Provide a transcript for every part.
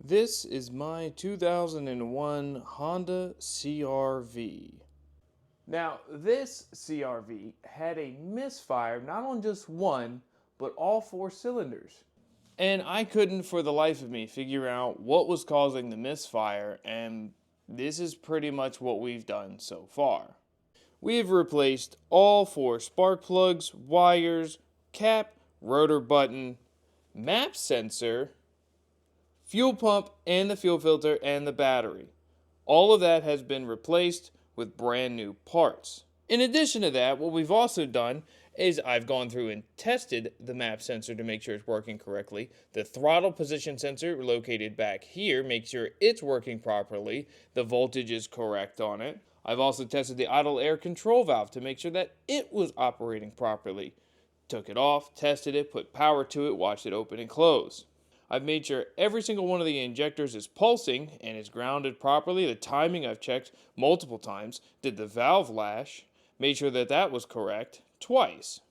This is my 2001 Honda CRV. Now, this CRV had a misfire not on just one, but all four cylinders. And I couldn't for the life of me figure out what was causing the misfire, and this is pretty much what we've done so far. We have replaced all four spark plugs, wires, cap, rotor button, map sensor, fuel pump, and the fuel filter and the battery. All of that has been replaced with brand new parts. In addition to that, what we've also done is I've gone through and tested the map sensor to make sure it's working correctly. The throttle position sensor located back here makes sure it's working properly. The voltage is correct on it. I've also tested the idle air control valve to make sure that it was operating properly. Took it off, tested it, put power to it, watched it open and close. I've made sure every single one of the injectors is pulsing and is grounded properly. The timing I've checked multiple times. Did the valve lash. Made sure that that was correct twice.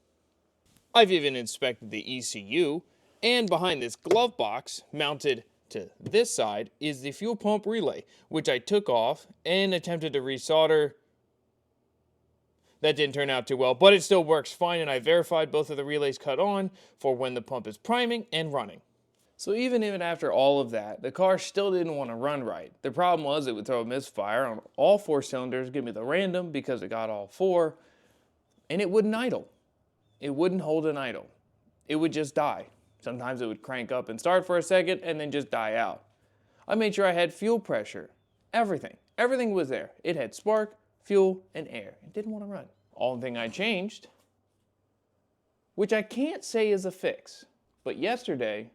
I've even inspected the ECU, and behind this glove box, mounted to this side, is the fuel pump relay, which I took off and attempted to resolder. That didn't turn out too well, but it still works fine, and I verified both of the relays cut on for when the pump is priming and running. So even after all of that, the car still didn't want to run right. The problem was it would throw a misfire on all four cylinders, give me the random because it got all four, and it wouldn't idle. It wouldn't hold an idle. It would just die. Sometimes it would crank up and start for a second and then just die out. I made sure I had fuel pressure. Everything. Everything was there. It had spark, fuel, and air. It didn't want to run. Only thing I changed, which I can't say is a fix, but yesterday,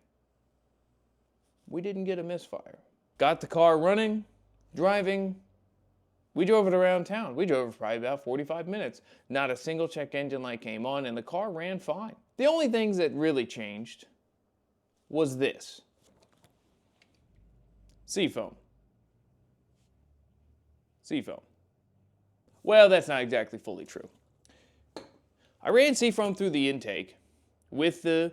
we didn't get a misfire. Got the car running, driving. We drove it around town. We drove it for probably about 45 minutes. Not a single check engine light came on, and the car ran fine. The only things that really changed was this. Seafoam. Seafoam. Well, that's not exactly fully true. I ran Seafoam through the intake with the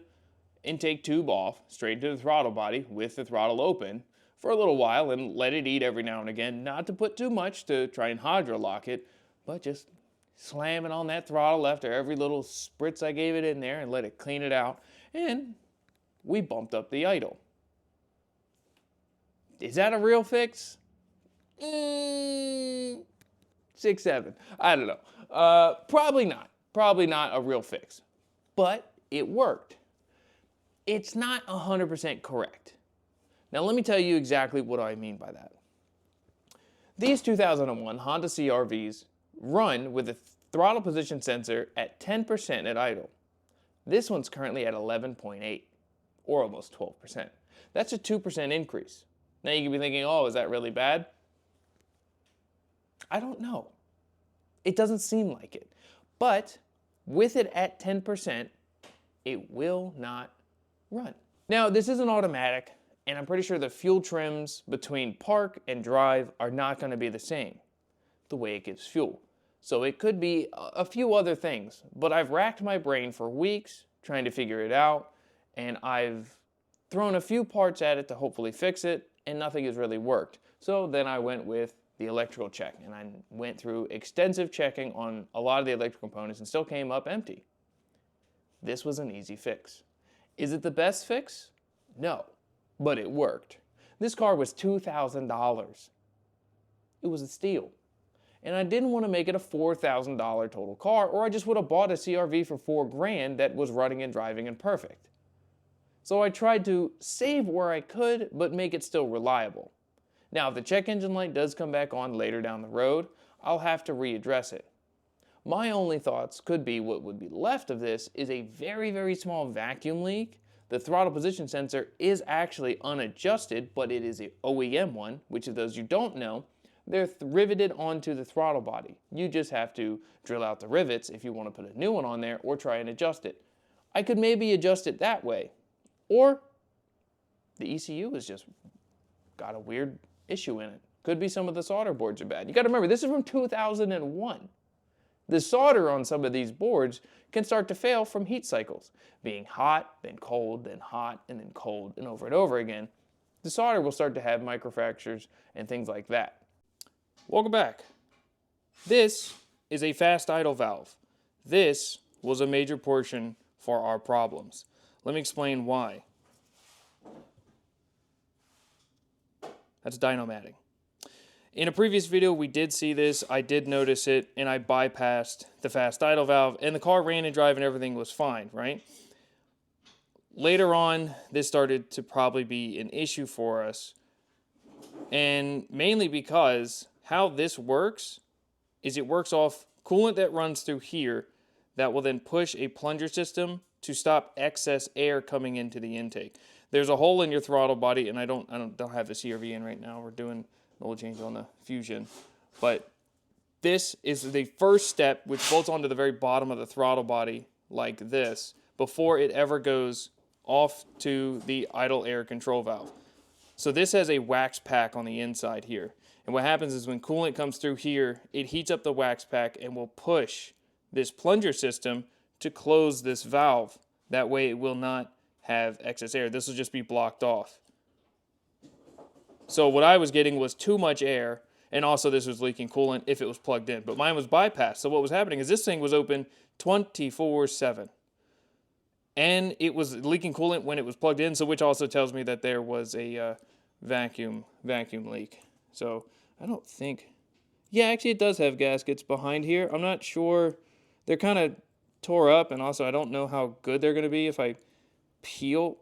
intake tube off, straight to the throttle body with the throttle open for a little while and let it eat every now and again, not to put too much to try and hydrolock it, but just slamming on that throttle after every little spritz I gave it in there and let it clean it out, and we bumped up the idle. Is that a real fix? 6, 7. I don't know. Probably not. Probably not a real fix. But it worked. It's not 100% correct. Now let me tell you exactly what I mean by that. These 2001 Honda CRVs run with a throttle position sensor at 10% at idle. This one's currently at 11.8, or almost 12%. That's a 2% increase. Now you can be thinking, oh, is that really bad? I don't know. It doesn't seem like it. But with it at 10%, it will not run. Now, this isn't automatic, and I'm pretty sure the fuel trims between park and drive are not going to be the same, the way it gives fuel. So it could be a few other things, but I've racked my brain for weeks trying to figure it out, and I've thrown a few parts at it to hopefully fix it, and nothing has really worked. So then I went with the electrical check, and I went through extensive checking on a lot of the electrical components and still came up empty. This was an easy fix. Is it the best fix? No, but it worked. This car was $2,000. It was a steal. And I didn't want to make it a $4,000 total car, or I just would have bought a CRV for $4,000 that was running and driving and perfect. So I tried to save where I could, but make it still reliable. Now, if the check engine light does come back on later down the road, I'll have to readdress it. My only thoughts could be what would be left of this is a very, very small vacuum leak. The throttle position sensor is actually unadjusted, but it is an OEM one, which, if those you don't know, they're riveted onto the throttle body. You just have to drill out the rivets if you want to put a new one on there or try and adjust it. I could maybe adjust it that way. Or the ECU has just got a weird issue in it. Could be some of the solder boards are bad. You got to remember, this is from 2001. The solder on some of these boards can start to fail from heat cycles, being hot, then cold, then hot, and then cold, and over again. the solder will start to have microfractures and things like that. Welcome back. This is a fast idle valve. This was a major portion for our problems. Let me explain why. That's dynomatic. In a previous video, we did see this. I did notice it, and I bypassed the fast idle valve, and the car ran and drive, and everything was fine, right? Later on, this started to probably be an issue for us, and mainly because how this works is it works off coolant that runs through here that will then push a plunger system to stop excess air coming into the intake. There's a hole in your throttle body, and I don't have the CRV in right now. We're doing an oil change on the Fusion, but this is the first step which bolts onto the very bottom of the throttle body like this before it ever goes off to the idle air control valve. So this has a wax pack on the inside here. And what happens is when coolant comes through here, it heats up the wax pack and will push this plunger system to close this valve. That way it will not have excess air. This will just be blocked off. So what I was getting was too much air, and also this was leaking coolant if it was plugged in. But mine was bypassed. So what was happening is this thing was open 24/7. And it was leaking coolant when it was plugged in, so which also tells me that there was a vacuum leak. So I don't think... Yeah, actually it does have gaskets behind here. I'm not sure. They're kind of tore up, and also I don't know how good they're going to be if I peel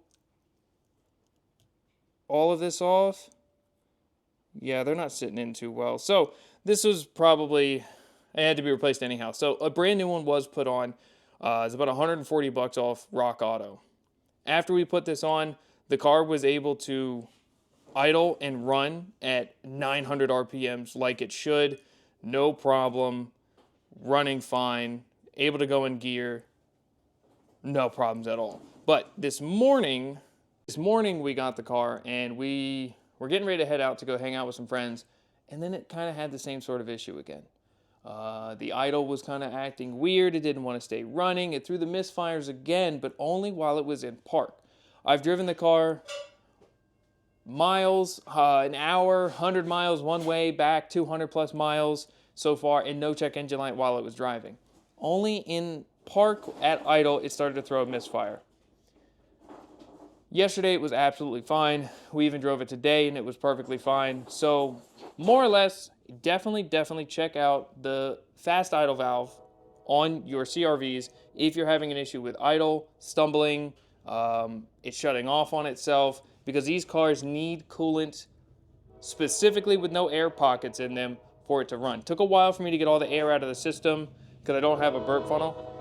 all of this off. Yeah, they're not sitting in too well. So this was probably... It had to be replaced anyhow. So a brand new one was put on. It's about $140 off Rock Auto. After we put this on, the car was able to idle and run at 900 RPMs like it should. No problem. Running fine. Able to go in gear. No problems at all. But this morning we got the car and we were getting ready to head out to go hang out with some friends. And then it kind of had the same sort of issue again. The idle was kind of acting weird. It didn't want to stay running. It threw the misfires again, but only while it was in park. I've driven the car miles, an hour, 100 miles one way, back 200 plus miles so far, and no check engine light while it was driving. Only in park at idle, it started to throw a misfire. Yesterday, it was absolutely fine. We even drove it today, and it was perfectly fine. So, more or less, definitely check out the fast idle valve on your CRVs if you're having an issue with idle, stumbling, it's shutting off on itself, because these cars need coolant specifically with no air pockets in them for it to run. Took a while for me to get all the air out of the system because I don't have a burp funnel.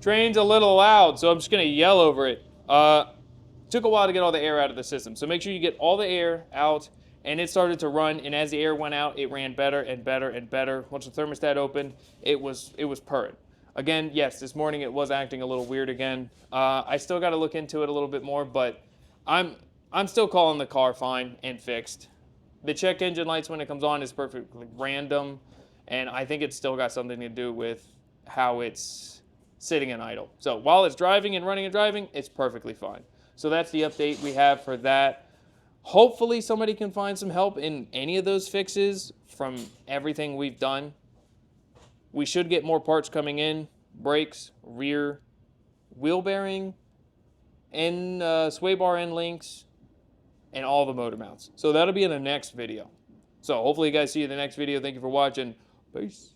Train's a little loud, so I'm just going to yell over it. Took a while to get all the air out of the system, so make sure you get all the air out. And it started to run, and as the air went out, it ran better and better and better. Once the thermostat opened, it was purring. Again, yes, this morning it was acting a little weird again. I still got to look into it a little bit more, but I'm still calling the car fine and fixed. The check engine lights when it comes on is perfectly random, and I think it's still got something to do with how it's sitting in idle. So while it's driving and running and driving, it's perfectly fine. So that's the update we have for that. Hopefully somebody can find some help in any of those fixes from everything we've done. We should get more parts coming in. Brakes, rear, wheel bearing, and sway bar end links, and all the motor mounts. So that'll be in the next video. So hopefully you guys see you in the next video. Thank you for watching. Peace.